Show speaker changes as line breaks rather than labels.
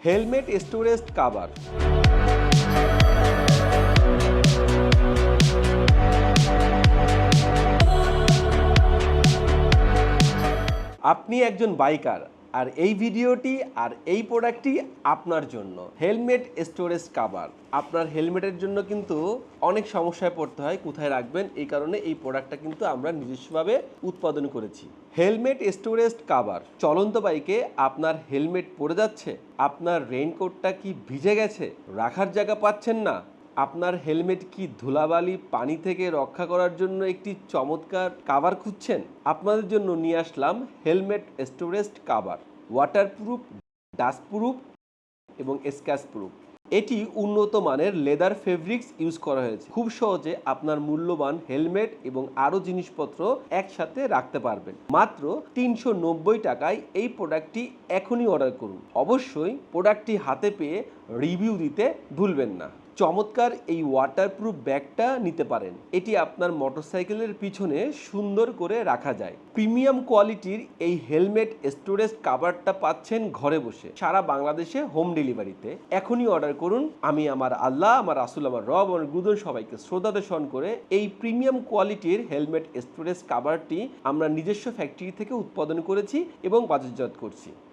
Helmet storage cover. আপনি একজন biker আর এই ভিডিওটি আর এই প্রোডাক্টটি আপনার জন্য। Helmet storage cover. আপনার হেলমেটের জন্য কিন্তু অনেক সমস্যায় পড়তে হয় কোথায় রাখবেন, এই কারণে এই প্রোডাক্টটা কিন্তু আমরা নিজস্বভাবে উৎপাদন করেছি। Helmet storage cover. চলন্ত বাইকে আপনার হেলমেট পড়ে যাচ্ছে, আপনার রেইনকোটটা কি ভিজে গেছে, রাখার জায়গা পাচ্ছেন না, আপনার হেলমেট কি ধুলাবালি পানি থেকে রক্ষা করার জন্য একটি চমৎকার কাভার খুঁজছেন? আপনাদের জন্য নিয়ে আসলাম helmet storage cover. Waterproof, dustproof এবং স্ক্র্যাচ প্রুফ। এটি উন্নত মানের লেদার ফেব্রিক্স ইউজ করা হয়েছে। খুব সহজে আপনার মূল্যবান হেলমেট এবং আরও জিনিসপত্র একসাথে রাখতে পারবেন। মাত্র 390 টাকায় এই প্রোডাক্টটি এখনই অর্ডার করুন। অবশ্যই প্রোডাক্টটি হাতে পেয়ে রিভিউ দিতে ভুলবেন না। চমৎকার এই ওয়াটারপ্রুফ ব্যাগটা নিতে পারেন। এটি আপনার মোটরসাইকেলের পিছনে সুন্দর করে রাখা যায়। প্রিমিয়াম কোয়ালিটির এই হেলমেট স্টোরেজ কাভারটা পাচ্ছেন ঘরে বসে সারা বাংলাদেশে হোম ডেলিভারিতে। এখনই অর্ডার করুন। আমি আমার আল্লাহ, আমার রাসূল, আমার রব, আমার গুরুজন সবাইকে শ্রদ্ধা স্মরণ করে এই প্রিমিয়াম কোয়ালিটির হেলমেট স্টোরেজ কাভারটি আমরা নিজস্ব ফ্যাক্টরি থেকে উৎপাদন করেছি এবং বাজারজাত করছি।